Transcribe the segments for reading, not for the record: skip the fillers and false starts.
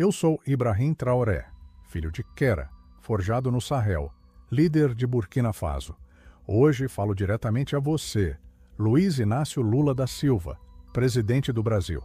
Eu sou Ibrahim Traoré, filho de Quera, forjado no Sahel, líder de Burkina Faso. Hoje falo diretamente a você, Luiz Inácio Lula da Silva, presidente do Brasil.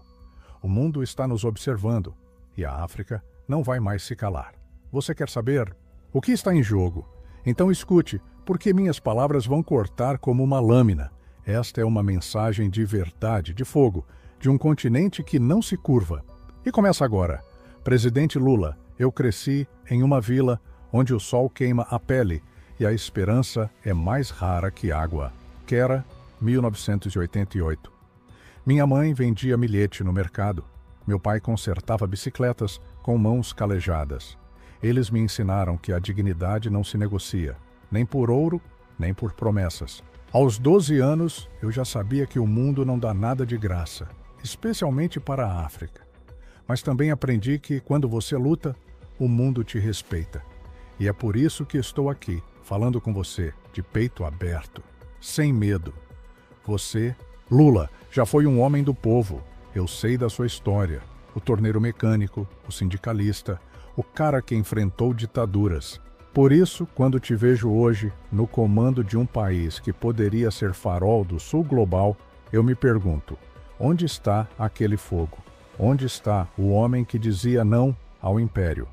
O mundo está nos observando e a África não vai mais se calar. Você quer saber o que está em jogo? Então escute, porque minhas palavras vão cortar como uma lâmina. Esta é uma mensagem de verdade, de fogo, de um continente que não se curva. E começa agora. Presidente Lula, eu cresci em uma vila onde o sol queima a pele e a esperança é mais rara que água. Quera, 1988. Minha mãe vendia milhete no mercado. Meu pai consertava bicicletas com mãos calejadas. Eles me ensinaram que a dignidade não se negocia, nem por ouro, nem por promessas. Aos 12 anos, eu já sabia que o mundo não dá nada de graça, especialmente para a África. Mas também aprendi que, quando você luta, o mundo te respeita. E é por isso que estou aqui, falando com você, de peito aberto, sem medo. Você, Lula, já foi um homem do povo. Eu sei da sua história. O torneiro mecânico, o sindicalista, o cara que enfrentou ditaduras. Por isso, quando te vejo hoje no comando de um país que poderia ser farol do sul global, eu me pergunto, onde está aquele fogo? Onde está o homem que dizia não ao império?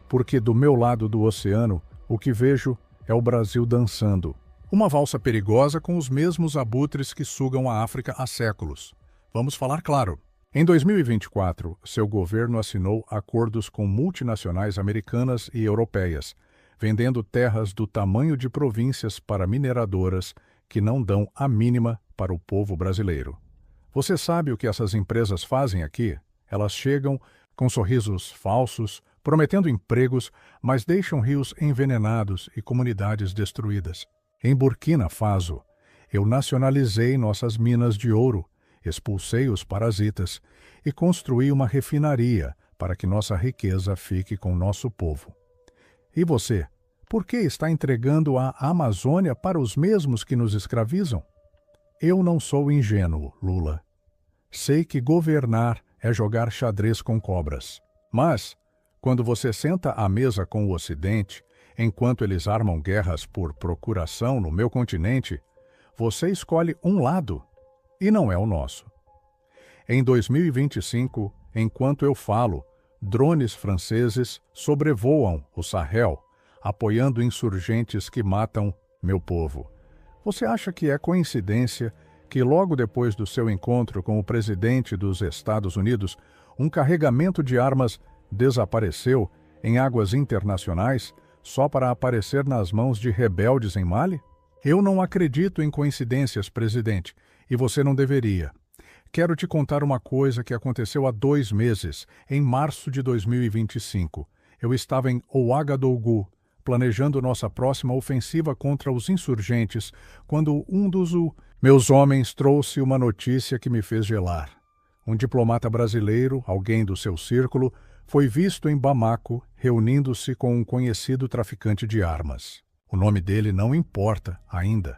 Porque do meu lado do oceano, o que vejo é o Brasil dançando. Uma valsa perigosa com os mesmos abutres que sugam a África há séculos. Vamos falar claro. Em 2024, seu governo assinou acordos com multinacionais americanas e europeias, vendendo terras do tamanho de províncias para mineradoras que não dão a mínima para o povo brasileiro. Você sabe o que essas empresas fazem aqui? Elas chegam com sorrisos falsos, prometendo empregos, mas deixam rios envenenados e comunidades destruídas. Em Burkina Faso, eu nacionalizei nossas minas de ouro, expulsei os parasitas e construí uma refinaria para que nossa riqueza fique com nosso povo. E você, por que está entregando a Amazônia para os mesmos que nos escravizam? Eu não sou ingênuo, Lula. Sei que governar é jogar xadrez com cobras. Mas, quando você senta à mesa com o Ocidente, enquanto eles armam guerras por procuração no meu continente, você escolhe um lado, e não é o nosso. Em 2025, enquanto eu falo, drones franceses sobrevoam o Sahel, apoiando insurgentes que matam meu povo. Você acha que é coincidência que logo depois do seu encontro com o presidente dos Estados Unidos, um carregamento de armas desapareceu em águas internacionais só para aparecer nas mãos de rebeldes em Mali? Eu não acredito em coincidências, presidente, e você não deveria. Quero te contar uma coisa que aconteceu há 2 meses, em março de 2025. Eu estava em Ouagadougou, planejando nossa próxima ofensiva contra os insurgentes, quando um dos meus homens trouxe uma notícia que me fez gelar. Um diplomata brasileiro, alguém do seu círculo, foi visto em Bamako reunindo-se com um conhecido traficante de armas. O nome dele não importa ainda,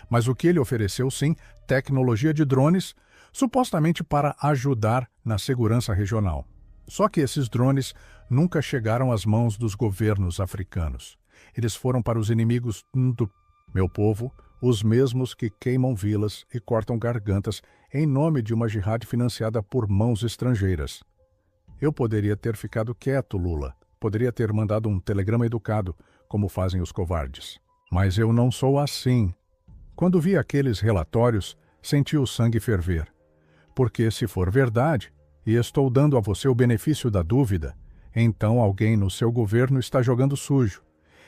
mas o que ele ofereceu sim, tecnologia de drones, supostamente para ajudar na segurança regional. Só que esses drones nunca chegaram às mãos dos governos africanos. Eles foram para os inimigos do meu povo, os mesmos que queimam vilas e cortam gargantas em nome de uma jihad financiada por mãos estrangeiras. Eu poderia ter ficado quieto, Lula. Poderia ter mandado um telegrama educado, como fazem os covardes. Mas eu não sou assim. Quando vi aqueles relatórios, senti o sangue ferver. Porque se for verdade, e estou dando a você o benefício da dúvida, então alguém no seu governo está jogando sujo.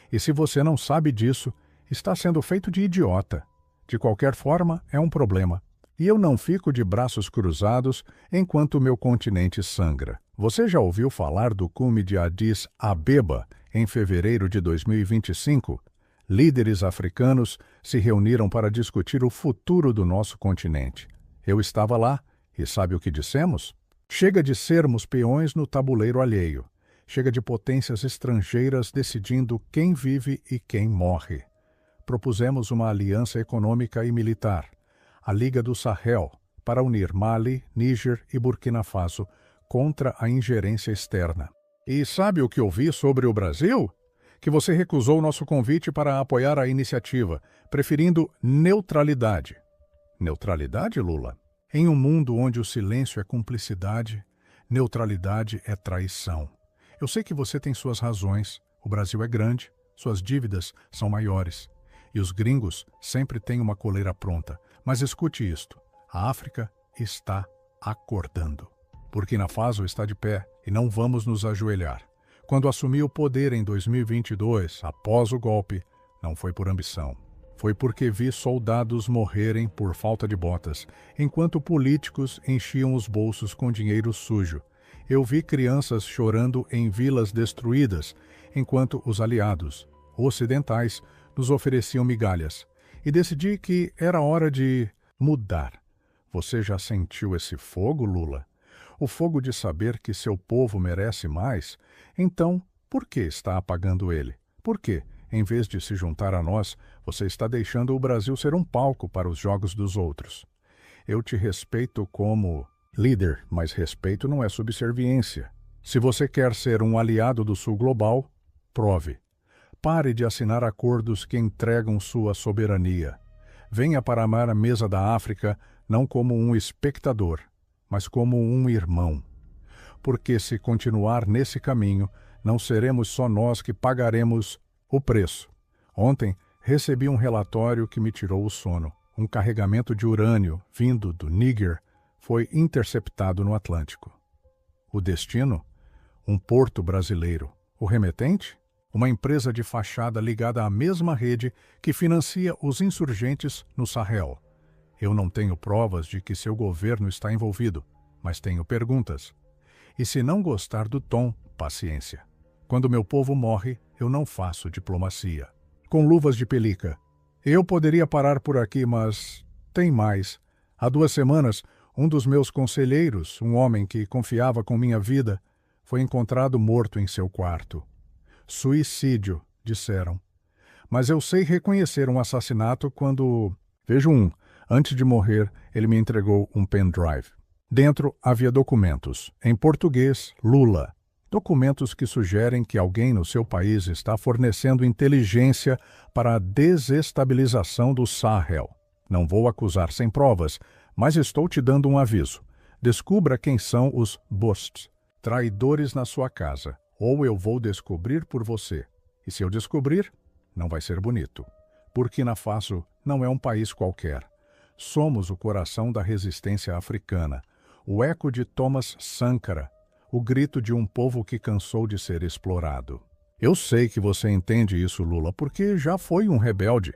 E se você não sabe disso, está sendo feito de idiota. De qualquer forma, é um problema. E eu não fico de braços cruzados enquanto o meu continente sangra. Você já ouviu falar do cume de Addis Abeba em fevereiro de 2025? Líderes africanos se reuniram para discutir o futuro do nosso continente. Eu estava lá e sabe o que dissemos? Chega de sermos peões no tabuleiro alheio. Chega de potências estrangeiras decidindo quem vive e quem morre. Propusemos uma aliança econômica e militar, a Liga do Sahel, para unir Mali, Níger e Burkina Faso contra a ingerência externa. E sabe o que ouvi sobre o Brasil? Que você recusou nosso convite para apoiar a iniciativa, preferindo neutralidade. Neutralidade, Lula? Em um mundo onde o silêncio é cumplicidade, neutralidade é traição. Eu sei que você tem suas razões, o Brasil é grande, suas dívidas são maiores. E os gringos sempre têm uma coleira pronta. Mas escute isto, a África está acordando. Burkina Faso está de pé e não vamos nos ajoelhar. Quando assumi o poder em 2022, após o golpe, não foi por ambição. Foi porque vi soldados morrerem por falta de botas, enquanto políticos enchiam os bolsos com dinheiro sujo. Eu vi crianças chorando em vilas destruídas, enquanto os aliados, ocidentais, nos ofereciam migalhas. E decidi que era hora de mudar. Você já sentiu esse fogo, Lula? O fogo de saber que seu povo merece mais? Então, por que está apagando ele? Por que, em vez de se juntar a nós, você está deixando o Brasil ser um palco para os jogos dos outros? Eu te respeito como líder, mas respeito não é subserviência. Se você quer ser um aliado do Sul Global, prove. Pare de assinar acordos que entregam sua soberania. Venha para amar a mesa da África não como um espectador, mas como um irmão. Porque se continuar nesse caminho, não seremos só nós que pagaremos o preço. Ontem, recebi um relatório que me tirou o sono. Um carregamento de urânio, vindo do Níger, foi interceptado no Atlântico. O destino? Um porto brasileiro. O remetente? Uma empresa de fachada ligada à mesma rede que financia os insurgentes no Sahel. Eu não tenho provas de que seu governo está envolvido, mas tenho perguntas. E se não gostar do tom, paciência. Quando meu povo morre, eu não faço diplomacia. Com luvas de pelica. Eu poderia parar por aqui, mas tem mais. Há 2 semanas, um dos meus conselheiros, um homem que confiava com minha vida, foi encontrado morto em seu quarto. Suicídio, disseram. Mas eu sei reconhecer um assassinato quando... Vejo antes de morrer, ele me entregou um pendrive. Dentro havia documentos, em português, Lula. Documentos que sugerem que alguém no seu país está fornecendo inteligência para a desestabilização do Sahel. Não vou acusar sem provas, mas estou te dando um aviso. Descubra quem são os busts, traidores na sua casa. Ou eu vou descobrir por você. E se eu descobrir, não vai ser bonito. Burkina Faso não é um país qualquer. Somos o coração da resistência africana, o eco de Thomas Sankara, o grito de um povo que cansou de ser explorado. Eu sei que você entende isso, Lula, porque já foi um rebelde.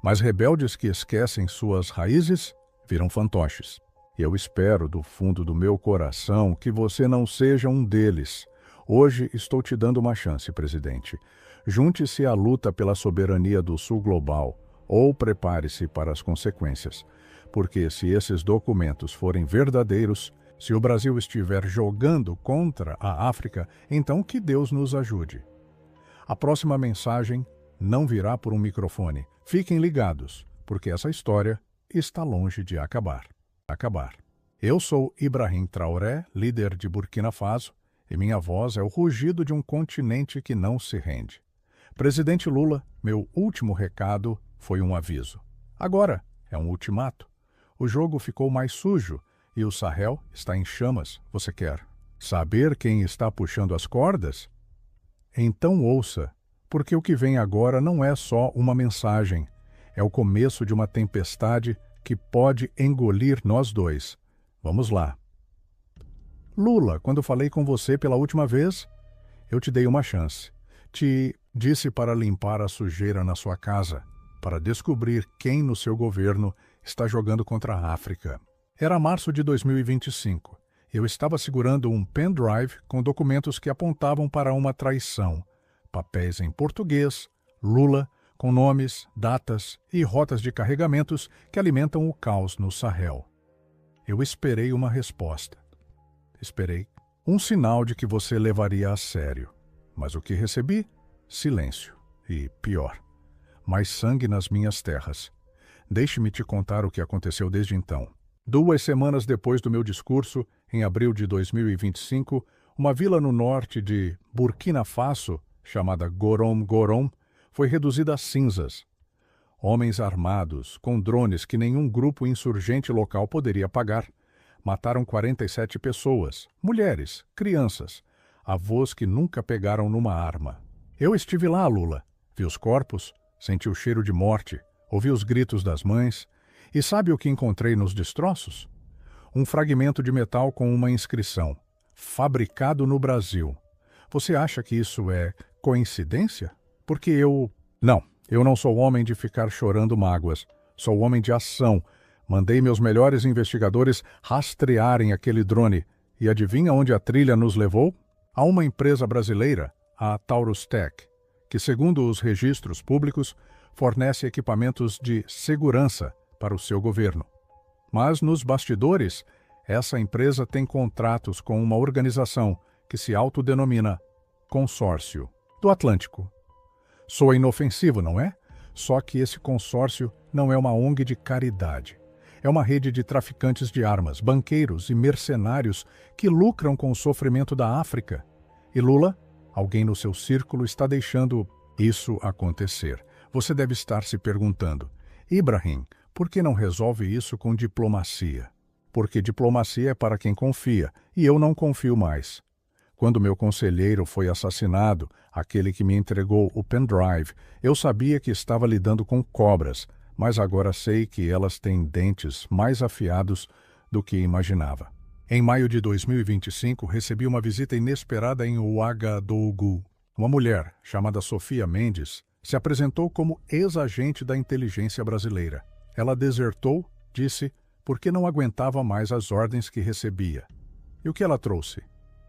Mas rebeldes que esquecem suas raízes viram fantoches. Eu espero do fundo do meu coração que você não seja um deles. Hoje estou te dando uma chance, presidente. Junte-se à luta pela soberania do Sul Global ou prepare-se para as consequências. Porque se esses documentos forem verdadeiros, se o Brasil estiver jogando contra a África, então que Deus nos ajude. A próxima mensagem não virá por um microfone. Fiquem ligados, porque essa história está longe de acabar. Eu sou Ibrahim Traoré, líder de Burkina Faso, e minha voz é o rugido de um continente que não se rende. Presidente Lula, meu último recado foi um aviso. Agora é um ultimato. O jogo ficou mais sujo e o Sahel está em chamas. Você quer saber quem está puxando as cordas? Então ouça, porque o que vem agora não é só uma mensagem. É o começo de uma tempestade que pode engolir nós dois. Vamos lá. Lula, quando falei com você pela última vez, eu te dei uma chance. Te disse para limpar a sujeira na sua casa, para descobrir quem no seu governo está jogando contra a África. Era março de 2025. Eu estava segurando um pendrive com documentos que apontavam para uma traição. Papéis em português, Lula, com nomes, datas e rotas de carregamentos que alimentam o caos no Sahel. Eu esperei uma resposta. Esperei um sinal de que você levaria a sério. Mas o que recebi? Silêncio. E, pior, mais sangue nas minhas terras. Deixe-me te contar o que aconteceu desde então. 2 semanas depois do meu discurso, em abril de 2025, uma vila no norte de Burkina Faso, chamada Gorom-Gorom, foi reduzida a cinzas. Homens armados, com drones que nenhum grupo insurgente local poderia apagar, mataram 47 pessoas, mulheres, crianças, avós que nunca pegaram numa arma. Eu estive lá, Lula. Vi os corpos, senti o cheiro de morte, ouvi os gritos das mães. E sabe o que encontrei nos destroços? Um fragmento de metal com uma inscrição: fabricado no Brasil. Você acha que isso é coincidência? Porque Não, eu não sou homem de ficar chorando mágoas. Sou homem de ação. Mandei meus melhores investigadores rastrearem aquele drone. E adivinha onde a trilha nos levou? A uma empresa brasileira, a Taurus Tech, que, segundo os registros públicos, fornece equipamentos de segurança para o seu governo. Mas, nos bastidores, essa empresa tem contratos com uma organização que se autodenomina Consórcio do Atlântico. Soa inofensivo, não é? Só que esse consórcio não é uma ONG de caridade. É uma rede de traficantes de armas, banqueiros e mercenários que lucram com o sofrimento da África. E Lula, alguém no seu círculo, está deixando isso acontecer. Você deve estar se perguntando: Ibrahim, por que não resolve isso com diplomacia? Porque diplomacia é para quem confia, e eu não confio mais. Quando meu conselheiro foi assassinado, aquele que me entregou o pendrive, eu sabia que estava lidando com cobras, mas agora sei que elas têm dentes mais afiados do que imaginava. Em maio de 2025, recebi uma visita inesperada em Ouagadougou. Uma mulher, chamada Sofia Mendes, se apresentou como ex-agente da inteligência brasileira. Ela desertou, disse, porque não aguentava mais as ordens que recebia. E o que ela trouxe?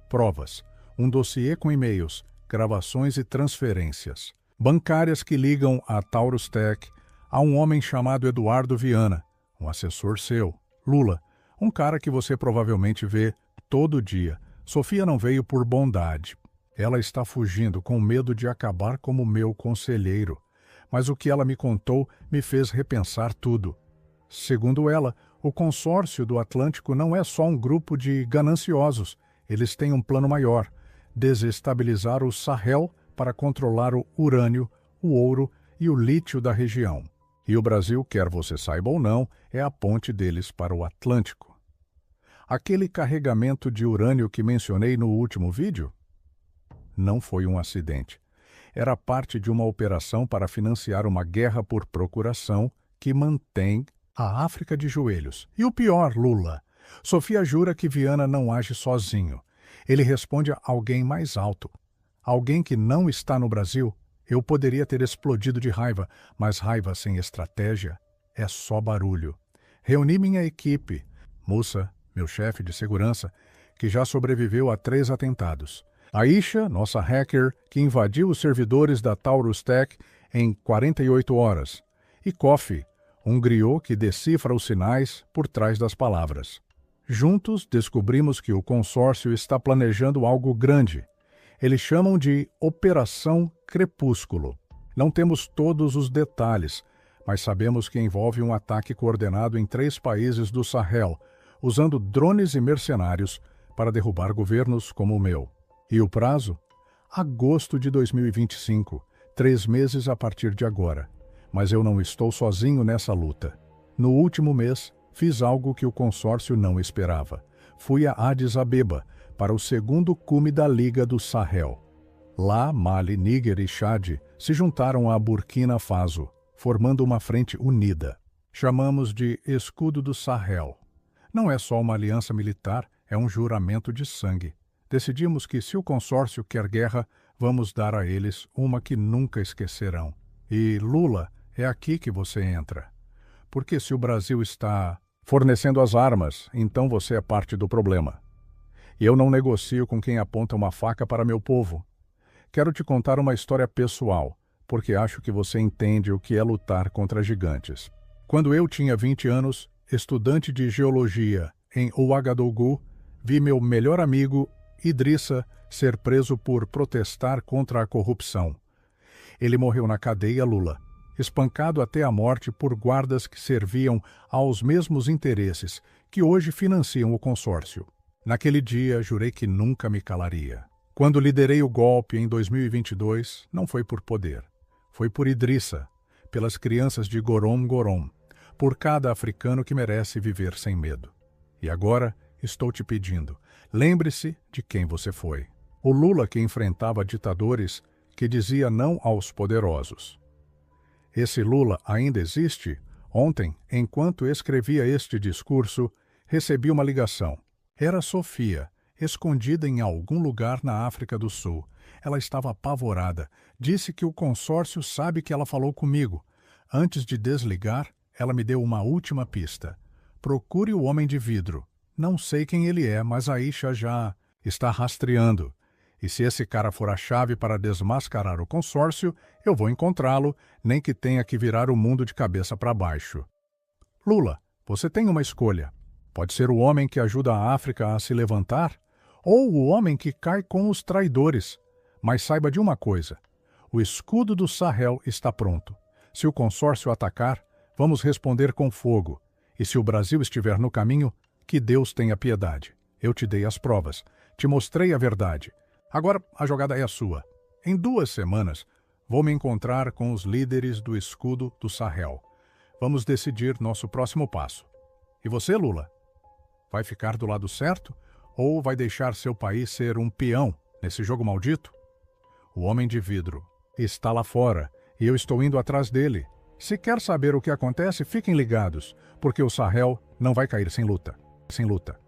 Provas, um dossiê com e-mails, gravações e transferências bancárias que ligam a Taurus Tech a um homem chamado Eduardo Viana, um assessor seu, Lula, um cara que você provavelmente vê todo dia. Sofia não veio por bondade. Ela está fugindo com medo de acabar como meu conselheiro. Mas o que ela me contou me fez repensar tudo. Segundo ela, o consórcio do Atlântico não é só um grupo de gananciosos. Eles têm um plano maior: desestabilizar o Sahel para controlar o urânio, o ouro e o lítio da região. E o Brasil, quer você saiba ou não, é a ponte deles para o Atlântico. Aquele carregamento de urânio que mencionei no último vídeo? Não foi um acidente. Era parte de uma operação para financiar uma guerra por procuração que mantém a África de joelhos. E o pior, Lula, Sofia jura que Viana não age sozinho. Ele responde a alguém mais alto. Alguém que não está no Brasil. Eu poderia ter explodido de raiva, mas raiva sem estratégia é só barulho. Reuni minha equipe. Mussa, meu chefe de segurança, que já sobreviveu a 3 atentados. Aisha, nossa hacker, que invadiu os servidores da Taurus Tech em 48 horas. E Kofi, um griot que decifra os sinais por trás das palavras. Juntos, descobrimos que o consórcio está planejando algo grande. Eles chamam de Operação Crepúsculo. Não temos todos os detalhes, mas sabemos que envolve um ataque coordenado em 3 países do Sahel, usando drones e mercenários para derrubar governos como o meu. E o prazo? Agosto de 2025, 3 meses a partir de agora. Mas eu não estou sozinho nessa luta. No último mês, fiz algo que o consórcio não esperava. Fui a Addis Abeba, para o 2º cume da Liga do Sahel. Lá, Mali, Níger e Chad se juntaram a Burkina Faso, formando uma frente unida. Chamamos de Escudo do Sahel. Não é só uma aliança militar, é um juramento de sangue. Decidimos que, se o consórcio quer guerra, vamos dar a eles uma que nunca esquecerão. E, Lula, é aqui que você entra. Porque se o Brasil está fornecendo as armas, então você é parte do problema. E eu não negocio com quem aponta uma faca para meu povo. Quero te contar uma história pessoal, porque acho que você entende o que é lutar contra gigantes. Quando eu tinha 20 anos, estudante de geologia em Ouagadougou, vi meu melhor amigo, Idrissa, ser preso por protestar contra a corrupção. Ele morreu na cadeia, Lula. espancado até a morte por guardas que serviam aos mesmos interesses que hoje financiam o consórcio. Naquele dia, jurei que nunca me calaria. Quando liderei o golpe em 2022, não foi por poder. Foi por Idrissa, pelas crianças de Gorom Gorom, por cada africano que merece viver sem medo. E agora, estou te pedindo, lembre-se de quem você foi. O Lula que enfrentava ditadores, que dizia não aos poderosos. Esse Lula ainda existe? Ontem, enquanto escrevia este discurso, recebi uma ligação. Era Sofia, escondida em algum lugar na África do Sul. Ela estava apavorada. Disse que o consórcio sabe que ela falou comigo. Antes de desligar, ela me deu uma última pista. Procure o homem de vidro. Não sei quem ele é, mas a Aisha já está rastreando. E se esse cara for a chave para desmascarar o consórcio, eu vou encontrá-lo, nem que tenha que virar o mundo de cabeça para baixo. Lula, você tem uma escolha. Pode ser o homem que ajuda a África a se levantar, ou o homem que cai com os traidores. Mas saiba de uma coisa, o escudo do Sahel está pronto. Se o consórcio atacar, vamos responder com fogo. E se o Brasil estiver no caminho, que Deus tenha piedade. Eu te dei as provas, te mostrei a verdade. Agora a jogada é a sua. Em 2 semanas, vou me encontrar com os líderes do escudo do Sahel. Vamos decidir nosso próximo passo. E você, Lula? Vai ficar do lado certo ou vai deixar seu país ser um peão nesse jogo maldito? O homem de vidro está lá fora e eu estou indo atrás dele. Se quer saber o que acontece, fiquem ligados, porque o Sahel não vai cair sem luta. Sem luta.